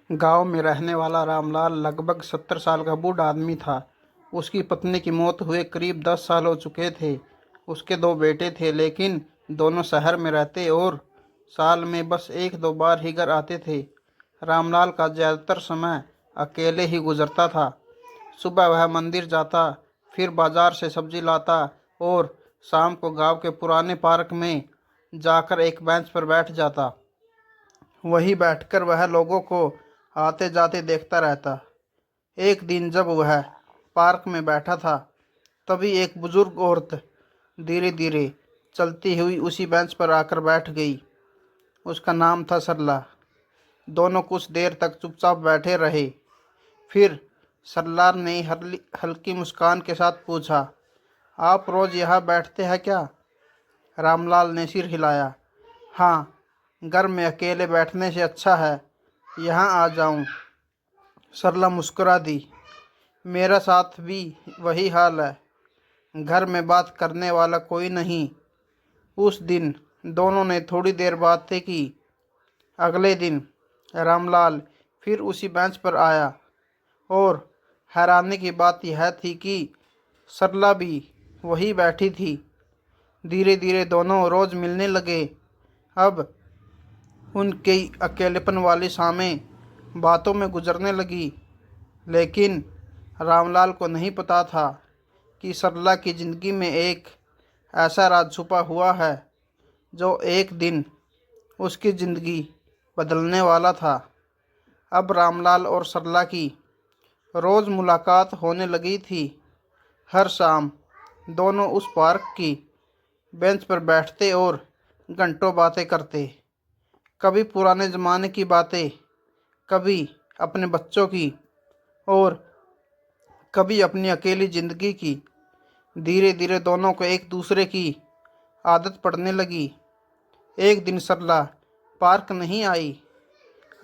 गांव में रहने वाला रामलाल लगभग 70 साल का बूढ़ा आदमी था। उसकी पत्नी की मौत हुए करीब 10 साल हो चुके थे। उसके दो बेटे थे, लेकिन दोनों शहर में रहते और साल में बस एक दो बार ही घर आते थे। रामलाल का ज़्यादातर समय अकेले ही गुजरता था। सुबह वह मंदिर जाता, फिर बाजार से सब्जी लाता और शाम को गांव के पुराने पार्क में जाकर एक बेंच पर बैठ जाता। वहीं बैठकर वह लोगों को आते जाते देखता रहता। एक दिन जब वह पार्क में बैठा था, तभी एक बुजुर्ग औरत धीरे धीरे चलती हुई उसी बेंच पर आकर बैठ गई। उसका नाम था सरला। दोनों कुछ देर तक चुपचाप बैठे रहे। फिर सरला ने हल्की मुस्कान के साथ पूछा, आप रोज यहाँ बैठते हैं क्या? रामलाल ने सिर हिलाया। हाँ, घर में अकेले बैठने से अच्छा है यहाँ आ जाऊं। सरला मुस्कुरा दी। मेरा साथ भी वही हाल है, घर में बात करने वाला कोई नहीं। उस दिन दोनों ने थोड़ी देर बातें की। अगले दिन रामलाल फिर उसी बेंच पर आया और हैरानी की बात यह थी कि सरला भी वही बैठी थी। धीरे धीरे दोनों रोज मिलने लगे। अब उनकी अकेलेपन वाली शामें बातों में गुजरने लगी। लेकिन रामलाल को नहीं पता था कि सरला की ज़िंदगी में एक ऐसा राज छुपा हुआ है जो एक दिन उसकी ज़िंदगी बदलने वाला था। अब रामलाल और सरला की रोज़ मुलाकात होने लगी थी। हर शाम दोनों उस पार्क की बेंच पर बैठते और घंटों बातें करते। कभी पुराने ज़माने की बातें, कभी अपने बच्चों की और कभी अपनी अकेली ज़िंदगी की। धीरे धीरे दोनों को एक दूसरे की आदत पड़ने लगी। एक दिन सरला पार्क नहीं आई।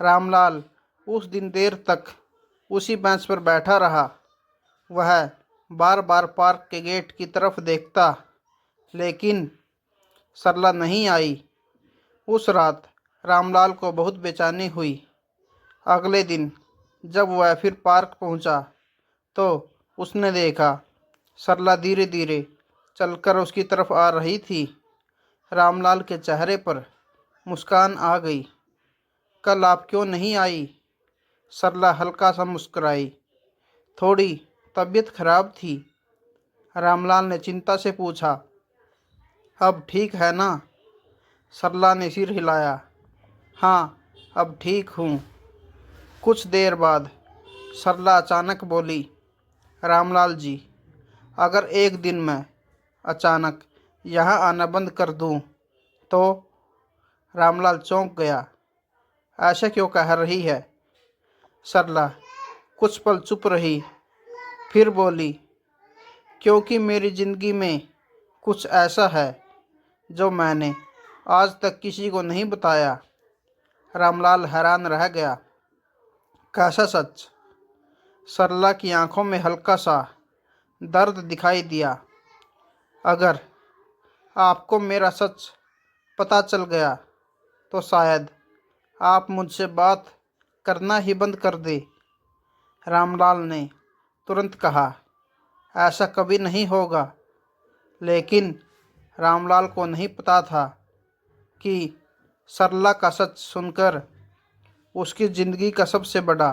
रामलाल उस दिन देर तक उसी बेंच पर बैठा रहा। वह बार बार पार्क के गेट की तरफ देखता, लेकिन सरला नहीं आई। उस रात रामलाल को बहुत बेचैनी हुई। अगले दिन जब वह फिर पार्क पहुंचा, तो उसने देखा सरला धीरे धीरे चलकर उसकी तरफ आ रही थी। रामलाल के चेहरे पर मुस्कान आ गई। कल आप क्यों नहीं आई? सरला हल्का सा मुस्कुराई। थोड़ी तबीयत खराब थी। रामलाल ने चिंता से पूछा। अब ठीक है ना? सरला ने सिर हिलाया। हाँ, अब ठीक हूँ। कुछ देर बाद सरला अचानक बोली, रामलाल जी, अगर एक दिन मैं अचानक यहाँ आना बंद कर दूँ तो? रामलाल चौंक गया। ऐसा क्यों कह रही है? सरला कुछ पल चुप रही, फिर बोली, क्योंकि मेरी ज़िंदगी में कुछ ऐसा है जो मैंने आज तक किसी को नहीं बताया। रामलाल हैरान रह गया। कैसा सच? सरला की आंखों में हल्का सा दर्द दिखाई दिया। अगर आपको मेरा सच पता चल गया तो शायद आप मुझसे बात करना ही बंद कर दे। रामलाल ने तुरंत कहा, ऐसा कभी नहीं होगा। लेकिन रामलाल को नहीं पता था कि सरला का सच सुनकर उसकी ज़िंदगी का सबसे बड़ा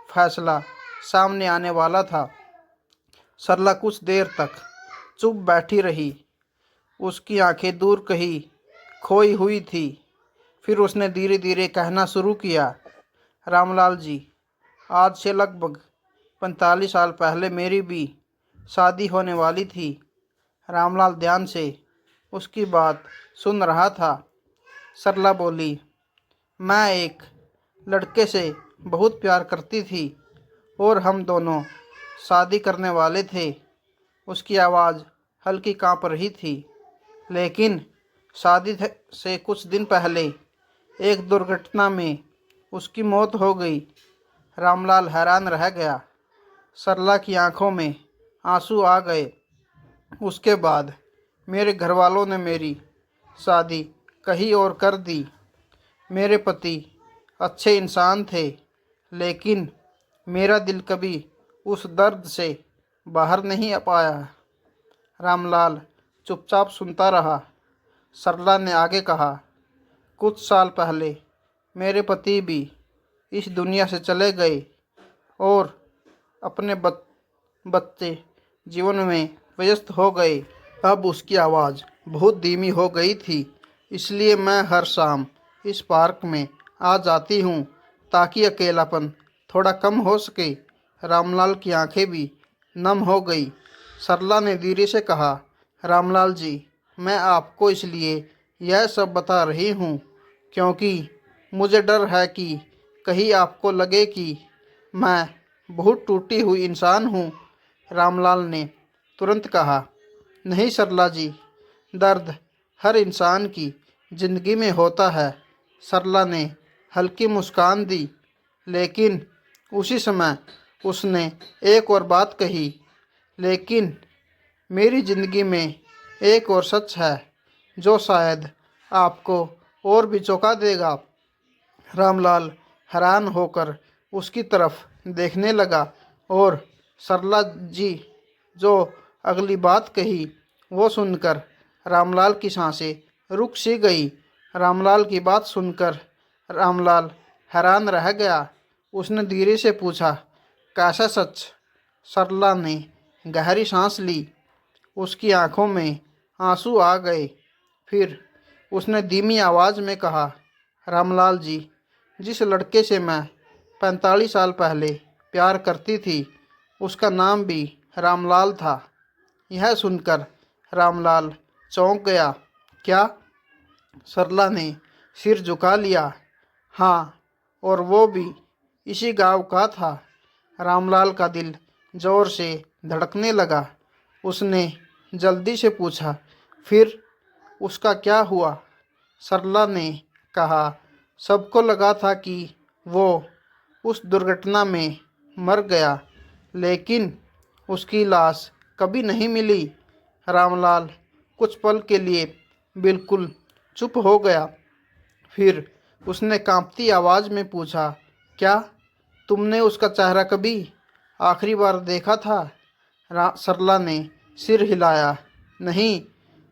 फैसला सामने आने वाला था। सरला कुछ देर तक चुप बैठी रही। उसकी आंखें दूर कहीं खोई हुई थी। फिर उसने धीरे धीरे कहना शुरू किया, रामलाल जी, आज से लगभग 45 साल पहले मेरी भी शादी होने वाली थी। रामलाल ध्यान से उसकी बात सुन रहा था। सरला बोली, मैं एक लड़के से बहुत प्यार करती थी और हम दोनों शादी करने वाले थे। उसकी आवाज़ हल्की काँप रही थी। लेकिन शादी से कुछ दिन पहले एक दुर्घटना में उसकी मौत हो गई। रामलाल हैरान रह गया। सरला की आंखों में आंसू आ गए। उसके बाद मेरे घरवालों ने मेरी शादी कहीं और कर दी। मेरे पति अच्छे इंसान थे, लेकिन मेरा दिल कभी उस दर्द से बाहर नहीं आ पाया। रामलाल चुपचाप सुनता रहा। सरला ने आगे कहा, कुछ साल पहले मेरे पति भी इस दुनिया से चले गए और अपने बच्चे जीवन में व्यस्त हो गए। अब उसकी आवाज़ बहुत धीमी हो गई थी, इसलिए मैं हर शाम इस पार्क में आ जाती हूँ ताकि अकेलापन थोड़ा कम हो सके। रामलाल की आंखें भी नम हो गई। सरला ने धीरे से कहा, रामलाल जी, मैं आपको इसलिए यह सब बता रही हूँ क्योंकि मुझे डर है कि कहीं आपको लगे कि मैं बहुत टूटी हुई इंसान हूँ। रामलाल ने तुरंत कहा, नहीं सरला जी, दर्द हर इंसान की जिंदगी में होता है। सरला ने हल्की मुस्कान दी, लेकिन उसी समय उसने एक और बात कही, लेकिन मेरी जिंदगी में एक और सच है जो शायद आपको और भी चौंका देगा। रामलाल हैरान होकर उसकी तरफ देखने लगा और सरला जी जो अगली बात कही वो सुनकर रामलाल की सांसें रुक सी गई। रामलाल की बात सुनकर रामलाल हैरान रह गया। उसने धीरे से पूछा, कैसा सच? सरला ने गहरी सांस ली। उसकी आंखों में आंसू आ गए। फिर उसने धीमी आवाज़ में कहा, रामलाल जी, जिस लड़के से मैं 45 साल पहले प्यार करती थी उसका नाम भी रामलाल था। यह सुनकर रामलाल चौंक गया। क्या? सरला ने सिर झुका लिया। हाँ, और वो भी इसी गांव का था। रामलाल का दिल जोर से धड़कने लगा। उसने जल्दी से पूछा, फिर उसका क्या हुआ? सरला ने कहा, सबको लगा था कि वो उस दुर्घटना में मर गया, लेकिन उसकी लाश कभी नहीं मिली। रामलाल कुछ पल के लिए बिल्कुल चुप हो गया। फिर उसने कांपती आवाज़ में पूछा, क्या तुमने उसका चेहरा कभी आखिरी बार देखा था? सरला ने सिर हिलाया। नहीं,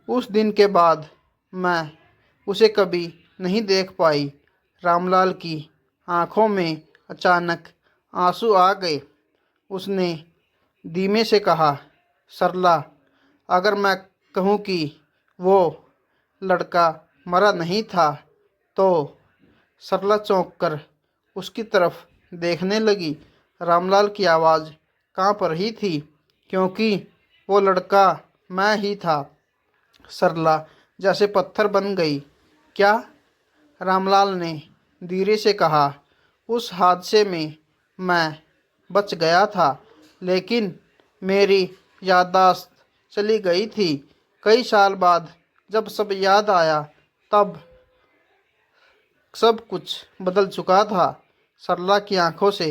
उस दिन के बाद मैं उसे कभी नहीं देख पाई। रामलाल की आंखों में अचानक आंसू आ गए। उसने धीमे से कहा, सरला, अगर मैं कहूँ कि वो लड़का मरा नहीं था तो? सरला चौंक कर उसकी तरफ देखने लगी। रामलाल की आवाज़ कांप रही थी क्योंकि वो लड़का मैं ही था। सरला जैसे पत्थर बन गई। क्या? रामलाल ने धीरे से कहा, उस हादसे में मैं बच गया था, लेकिन मेरी याददाश्त चली गई थी। कई साल बाद जब सब याद आया तब सब कुछ बदल चुका था। सरला की आंखों से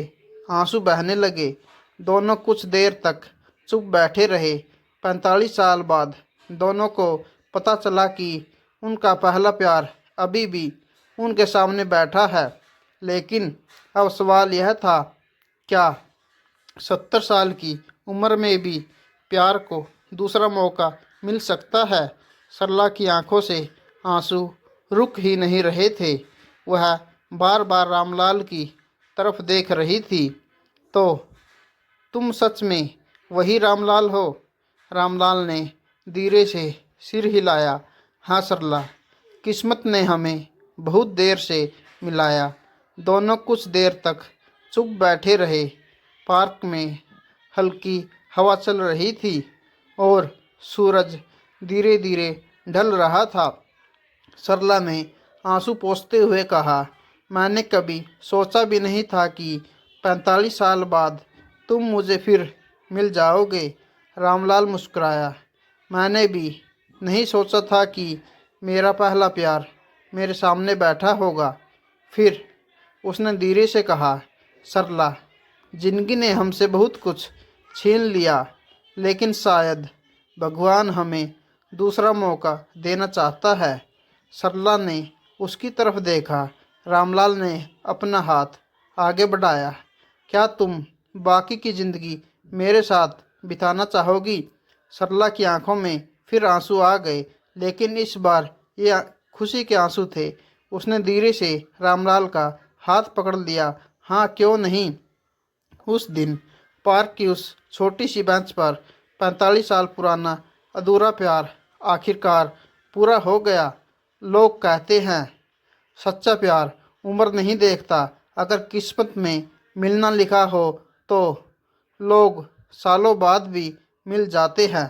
आंसू बहने लगे। दोनों कुछ देर तक चुप बैठे रहे। 45 साल बाद दोनों को पता चला कि उनका पहला प्यार अभी भी उनके सामने बैठा है। लेकिन अब सवाल यह था, क्या 70 साल की उम्र में भी प्यार को दूसरा मौका मिल सकता है? सरला की आंखों से आंसू रुक ही नहीं रहे थे। वह बार बार रामलाल की तरफ देख रही थी। तो तुम सच में वही रामलाल हो? रामलाल ने धीरे से सिर हिलाया। हाँ सरला, किस्मत ने हमें बहुत देर से मिलाया। दोनों कुछ देर तक चुप बैठे रहे। पार्क में हल्की हवा चल रही थी और सूरज धीरे धीरे ढल रहा था। सरला ने आंसू पोंछते हुए कहा, मैंने कभी सोचा भी नहीं था कि 45 साल बाद तुम मुझे फिर मिल जाओगे। रामलाल मुस्कुराया। मैंने भी नहीं सोचा था कि मेरा पहला प्यार मेरे सामने बैठा होगा। फिर उसने धीरे से कहा, सरला, जिंदगी ने हमसे बहुत कुछ छीन लिया, लेकिन शायद भगवान हमें दूसरा मौका देना चाहता है। सरला ने उसकी तरफ देखा। रामलाल ने अपना हाथ आगे बढ़ाया। क्या तुम बाकी की ज़िंदगी मेरे साथ बिताना चाहोगी? सरला की आंखों में फिर आंसू आ गए, लेकिन इस बार ये खुशी के आंसू थे। उसने धीरे से रामलाल का हाथ पकड़ लिया। हाँ, क्यों नहीं। उस दिन पार्क की उस छोटी सी बेंच पर 45 साल पुराना अधूरा प्यार आखिरकार पूरा हो गया। लोग कहते हैं सच्चा प्यार उम्र नहीं देखता। अगर किस्मत में मिलना लिखा हो तो लोग सालों बाद भी मिल जाते हैं।